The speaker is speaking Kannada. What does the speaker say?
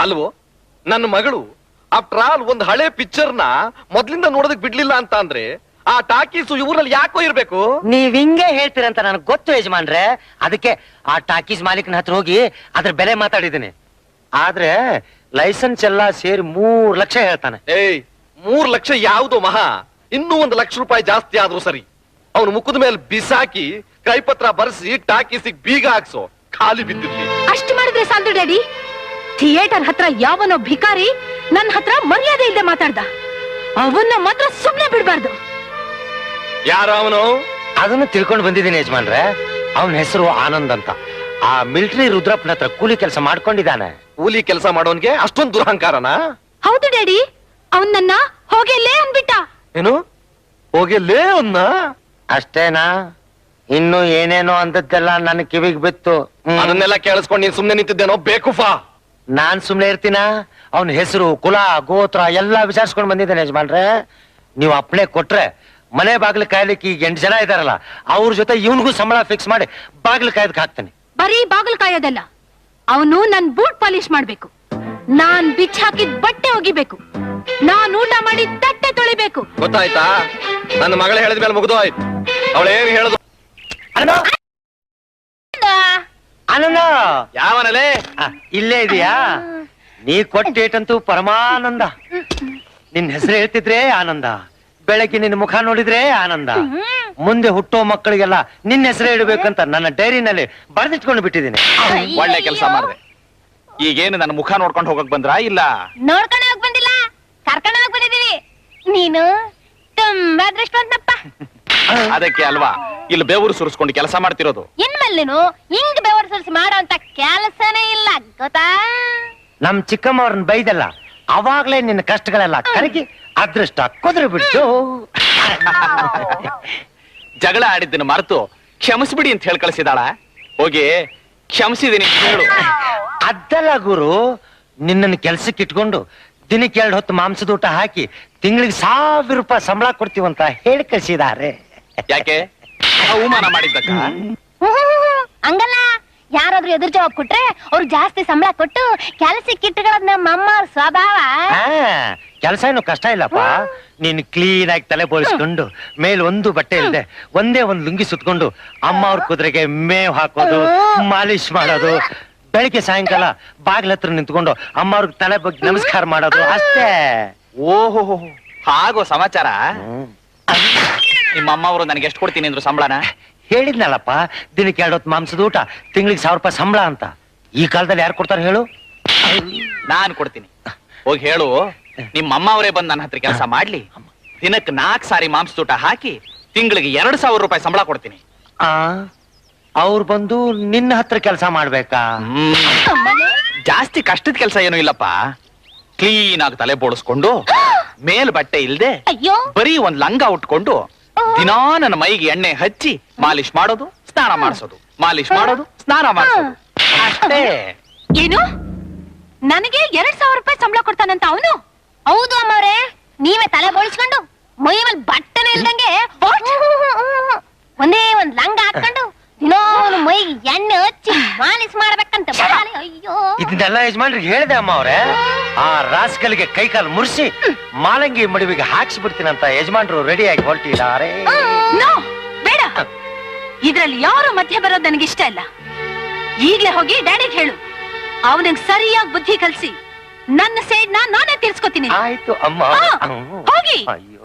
ಅಲ್ವೋ? ನನ್ನ ಮಗಳು ಆಫ್ಟರ್ ಆಲ್ ಒಂದು ಹಳೆ ಪಿಕ್ಚರ್ ನ ಮೊದ್ಲಿಂದ ನೋಡೋದಕ್ ಬಿಡ್ಲಿಲ್ಲ ಅಂತ ಅಂದ್ರೆ ಆ ಟಾಕೀಸು ಊರಲ್ಲಿ ಯಾಕೋ ಇರ್ಬೇಕು? ನೀವ್ ಹಿಂಗೆ ಹೇಳ್ತೀರಂತ ನನಗೆ ಗೊತ್ತು ಯಜಮಾನ್ರೆ. ಅದಕ್ಕೆ ಆ ಟಾಕೀಸ್ ಮಾಲೀಕನ ಹತ್ರ ಹೋಗಿ ಅದ್ರ ಬೆಲೆ ಮಾತಾಡಿದ್ದೀನಿ. ಆದ್ರೆ ಲೈಸೆನ್ಸ್ ಎಲ್ಲ ಸೇರಿ 3 ಲಕ್ಷ ಹೇಳ್ತಾನೆ. ಏಯ್, 3 ಲಕ್ಷ ಯಾವ್ದು ಮಹಾ? ಇನ್ನೂ 1 ಲಕ್ಷ ರೂಪಾಯಿ ಜಾಸ್ತಿ ಆದ್ರೂ ಸರಿ. ಅವನು ಮುಖದ ಮೇಲೆ ಬಿಸಾಕಿ ಕೈಪತ್ರ ಬರ್ಸಿ ಟಾಕೀಸಿಗೆ ಬೀಗ ಹಾಕ್ಸೋ, ಖಾಲಿ ಬಿದ್ದಿರ್ಲಿ. ಅಷ್ಟು ಮಾಡಿದ್ರೆ ಸಾಲದು ಡ್ಯಾಡಿ. ಥಿಯೇಟರ್ ಹತ್ರ ಯಾವನೋ ಭಿಕಾರಿ ನನ್ನ ಹತ್ರ ಮರ್ಯಾದೆ ಇಲ್ಲದೆ ಮಾತಾಡ್ದ. ಅವನ್ನ ಮಾತ್ರ ಸುಮ್ನೆ ಬಿಡ್ಬಾರ್ದು. ಯಾರ ಅವನು? ಅದನ್ನು ತಿಳ್ಕೊಂಡು ಬಂದಿದ್ದೀನಿ ಯಜಮಾನ್ರೆ. ಅವನ ಹೆಸರು ಆನಂದ್ ಅಂತ. ಆ ಮಿಲಿಟರಿ ರುದ್ರಪ್ಪನ ಹತ್ರ ಕೂಲಿ ಕೆಲಸ ಮಾಡ್ಕೊಂಡಿದ್ದಾನೆ. ಕೂಲಿ ಕೆಲಸ ಮಾಡೋನ್ಗೆ ಅಷ್ಟೊಂದು ದುರಹಂಕಾರನ? ಹೌದು ಡ್ಯಾಡಿ. ಅವನ್ ನನ್ನ ಹೋಗೆಲ್ಲೇ ಅನ್ಬಿಟ್ಟ. ಏನು ಹೋಗಿಲ್ಲೇ ಅವನ್ನ? ಅಷ್ಟೇನಾ? ಇನ್ನು ಏನೇನೋ ಅಂದದ್ದೆಲ್ಲ ನನ್ನ ಕಿವಿಗೆ ಬಿತ್ತು. ಅದನ್ನೆಲ್ಲ ಕೇಳಿಸ್ಕೊಂಡು ನೀನ್ ಸುಮ್ನೆ ನಿಂತಿದ್ದೇನೋ ಬೇಕುಫಾ? ನಾನ್ ಸುಮ್ನೆ ಇರ್ತೀನ? ಅವನ ಹೆಸರು, ಕುಲ, ಗೋತ್ರ ಎಲ್ಲಾ ವಿಚಾರಿಸ್ಕೊಂಡು ಬಂದಿದ್ದೇನೆ ಯಜಮಾನ್ರೆ. ನೀವು ಅಪ್ಲೈ ಕೊಟ್ರೆ ಮನೆ ಬಾಗಿಲು ಕಾಯ್ಲಿಕ್ಕೆ ಈಗ 8 ಜನ ಇದಾರಲ್ಲ, ಅವ್ರ ಜೊತೆ ಇವನ್ಗೂ ಸಂಬಳ ಫಿಕ್ಸ್ ಮಾಡಿ ಬಾಗಿಲು ಕಾಯ್ದಕ್ಕೆ ಹಾಕ್ತೇನೆ. ಬರೀ ಬಾಗಿಲು ಕಾಯೋದಲ್ಲ, ಅವನು ನನ್ ಬೂಟ್ ಪಾಲಿಶ್ ಮಾಡ್ಬೇಕು, ನಾನ್ ಬಿಚ್ ಹಾಕಿದ್ ಬಟ್ಟೆ ಒಗಿಬೇಕು, ನಾನ್ ಊಟ ಮಾಡಿ ತಟ್ಟೆ ತೊಳಿಬೇಕು. ಗೊತ್ತಾಯ್ತಾ? ನನ್ನ ಮಗಳ ಹೇಳಿದ ಮೇಲೆ ಮುಗಿದು ಆಯ್ತು. ಅವಳೇನು ಹೇಳುದು? ಆನಂದ ಯಾವನಲೇ? ಇಲ್ಲೇ ಇದೆಯಾ? ನೀ ಕೊಟ್ಟೇಟಂತೂ ಪರಮಾನಂದ. ನಿನ್ ಹೆಸರು ಹೇಳ್ತಿದ್ರೆ ಆನಂದ, ಬೆಳಗ್ಗೆ ನಿನ್ನ ಮುಖ ನೋಡಿದ್ರೆ ಆನಂದ. ಮುಂದೆ ಹುಟ್ಟೋ ಮಕ್ಕಳಿಗೆಲ್ಲ ನಿನ್ನ ಹೆಸರೇ ಇಡಬೇಕಂತ ನನ್ನ ಡೈರಿನಲ್ಲಿ ಬರೆದಿಟ್ಕೊಂಡು ಬಿಟ್ಟಿದ್ದೀನಿ. ಒಳ್ಳೆ ಕೆಲಸ ಮಾಡಿದೆ. ಈಗೇನು ನನ್ನ ಮುಖ ನೋಡ್ಕೊಂಡು ಹೋಗಕ್ ಬಂದ್ರಾ? ಇಲ್ಲ, ನೋಡ್ಕೊಂಡು ಹೋಗ್ ಬಂದಿಲ್ಲ, ಕರ್ಕೊಂಡು ಹೋಗ್ ಬಂದಿದೀವಿ. ನೀನು ತುಂಬಾ ಅದೃಷ್ಟವಂತಪ್ಪ. ಅದಕ್ಕೆ ಅಲ್ವಾ ಇಲ್ಲಿ ಬೆವರು ಸುರಿಸ್ಕೊಂಡು ಕೆಲಸ ಮಾಡ್ತಿರೋದು. ಇನ್ಮೇಲೇನು ಹಿಂಗ್ ಬೆವರು ಸುರಿಸಿ ಮಾಡೋ ಅಂತ ಕೆಲಸನೇ ಇಲ್ಲ, ಗೊತ್ತಾ? ನಮ್ ಚಿಕ್ಕಮ್ಮವ್ರನ್ನ ಬೈದಲ್ಲ, ಅವಾಗ್ಲೇ ನಿನ್ನ ಕಷ್ಟಗಳೆಲ್ಲ ಕರಗಿ ಅದೃಷ್ಟ ಕುದುರೆ ಬಿಟ್ಟು ಜಗಳ ಆಡಿದ್ದನ್ನು ಮರೆತು ಕ್ಷಮಿಸ್ಬಿಡಿ ಅಂತ ಹೇಳಿ ಕಳಿಸಿದಾಳ. ಹೋಗಿ ಕ್ಷಮಿಸಿದೀನಿ ಹೇಳು. ಅದಲ್ಲ ಗುರು, ನಿನ್ನನ್ನು ಕೆಲ್ಸಕ್ಕೆ ಇಟ್ಕೊಂಡು ದಿನಕ್ಕೆ 2 ಹೊತ್ತು ಮಾಂಸದ ಊಟ ಹಾಕಿ ತಿಂಗಳಿಗೆ 1000 ರೂಪಾಯಿ ಸಂಬಳ ಕೊಡ್ತೀವಂತ ಹೇಳಿ ಕಳಿಸಿದ್ದಾರೆ. ಯಾಕೆ? ಅವಮಾನ ಮಾಡಿದ್ದಕ್ಕ? ಹಂಗಲ್ಲ, ಯಾರಾದ್ರೂ ಎದುರು ಜವಾಬ್ ಕೊಟ್ರೆ ಅವ್ರು ಜಾಸ್ತಿ ಸಂಬಳ ಕೊಟ್ಟು ಕೆಲಸಕ್ಕೆ ಇಟ್ಟುಗಳದ್ ನಮ್ಮ ಅಮ್ಮ ಸ್ವಭಾವ. ಕೆಲಸ ಏನು ಕಷ್ಟ ಇಲ್ಲಪ್ಪ. ನೀನ್ ಕ್ಲೀನ್ ಆಗಿ ತಲೆ ಬೋಳಿಸ್ಕೊಂಡು ಮೇಲೆ ಒಂದು ಬಟ್ಟೆ ಇಲ್ಲದೆ ಒಂದೇ ಒಂದು ಲುಂಗಿ ಸುತ್ಕೊಂಡು ಅಮ್ಮ ಅವ್ರ ಕುದುರೆಗೆ ಮೇವ್ ಹಾಕೋದು, ಮಾಲಿಶ್ ಮಾಡೋದು, ಬೆಳಿಗ್ಗೆ ಸಾಯಂಕಾಲ ಬಾಗ್ಲ ಹತ್ರ ನಿಂತ್ಕೊಂಡು ಅಮ್ಮ ಅವ್ರಿಗೆ ತಲೆ ಬಗ್ಗೆ ನಮಸ್ಕಾರ ಮಾಡೋದು ಅಷ್ಟೇ. ಓಹೋ, ಹಾಗೋ ಸಮಾಚಾರ. ನಿಮ್ಮ ಅಮ್ಮ ಅವರು ನನಗೆ ಎಷ್ಟು ಕೊಡ್ತೀನಿ ಅಂದ್ರು ಸಂಬಳನ? ಹೇಳಿದ್ನಲ್ಲಪ್ಪ, ದಿನಕ್ಕೆ 2 ಹೊತ್ತು ಮಾಂಸದ ಊಟ, ತಿಂಗಳಿಗೆ 1000 ರೂಪಾಯಿ ಸಂಬಳ ಅಂತ. ಈ ಕಾಲದಲ್ಲಿ ಯಾರು ಕೊಡ್ತಾರೆ ಹೇಳು? ನಾನು ಕೊಡ್ತೀನಿ. ಹೋಗಿ ಹೇಳು, ನಿಮ್ಮ ಅಮ್ಮ ಅವರೇ ಬಂದು ನನ್ನ ಹತ್ರ ಕೆಲಸ ಮಾಡ್ಲಿ, ದಿನಕ್ಕೆ 4 ಸಾರಿ ಮಾಂಸದ ಊಟ ಹಾಕಿ ತಿಂಗಳಿಗೆ 2000 ರೂಪಾಯಿ ಸಂಬಳ ಕೊಡ್ತೀನಿ. ಅವ್ರು ಬಂದು ನಿನ್ನ ಹತ್ರ ಕೆಲಸ ಮಾಡ್ಬೇಕಾ? ಜಾಸ್ತಿ ಕಷ್ಟದ ಕೆಲಸ ಏನು ಇಲ್ಲಪ್ಪ. ಕ್ಲೀನ್ ಆಗಿ ತಲೆ ಬೋಳಿಸ್ಕೊಂಡು ಮೇಲ್ ಬಟ್ಟೆ ಇಲ್ದೆ ಬರೀ ಒಂದ್ ಲಂಗ ಉಟ್ಕೊಂಡು ದಿನಾ ನನ್ನ ಮೈಗೆ ಎಣ್ಣೆ ಹಚ್ಚಿ ಮಾಲಿಶ್ ಮಾಡೋದು, ಸ್ನಾನ ಮಾಡಿಸೋದು, ಮಾಲಿಶ್ ಮಾಡೋದು, ಸ್ನಾನ ಮಾಡಿಸೋದು ಅಷ್ಟೇ. ಏನು? ನನಗೆ 2000 ರೂಪಾಯಿ ಸಂಬಳ ಕೊಡ್ತಾನಂತ ಅವನು? ಹೌದು ಅಮ್ಮವ್ರೆ, ನೀವೇ ತಲೆ ಬೋಳಿಸ್ಕೊಂಡು ಮೈ ಮೇಲೆ ಬಟ್ಟೆನೇ ಇಲ್ದಂಗೆ ಒಂದೇ ಒಂದ್ ಲಂಗ ಹಾಕೊಂಡು ದಿನೋನು ಮೈಗೆ ಎಣ್ಣೆ ಹಚ್ಚಿ ಮಾಲಿಶ್ ಮಾಡ್ಬೇಕಂತ. ಅಯ್ಯೋ, ಇದನ್ನೆಲ್ಲ ಯಜಮಾನ್ರಿಗೆ ಹೇಳಿದೆ ಅಮ್ಮ ಅವ್ರೆ. ಆ ರಾಸ್ಕಲ್ಗೆ ಕೈ ಕಾಲು ಮುರಿಸಿ ಮಾಲಂಗಿ ಮಡುವಿಗೆ ಹಾಕ್ಸ್ಬಿಡ್ತೀನಂತ ಯಜಮಾನ್ರು ರೆಡಿಯಾಗಿ ಹೊರಟಿದ್ದಾರೆ. ಬೇಡ, ಇದ್ರಲ್ಲಿ ಯಾರು ಮಧ್ಯೆ ಬರೋದು ನನಗೆ ಇಷ್ಟ ಇಲ್ಲ. ಈಗ್ಲೇ ಹೋಗಿ ಡ್ಯಾಡಿಗೆ ಹೇಳು, ಅವನಿಗೆ ಸರಿಯಾಗಿ ಬುದ್ಧಿ ಕಲ್ಸಿ ನನ್ನ ಸೇಡ್ ನಾನೇ ತೀರ್ಸ್ಕೊತೀನಿ. ಆಯ್ತು ಅಮ್ಮ. ಹೋಗಿ. ಅಯ್ಯೋ.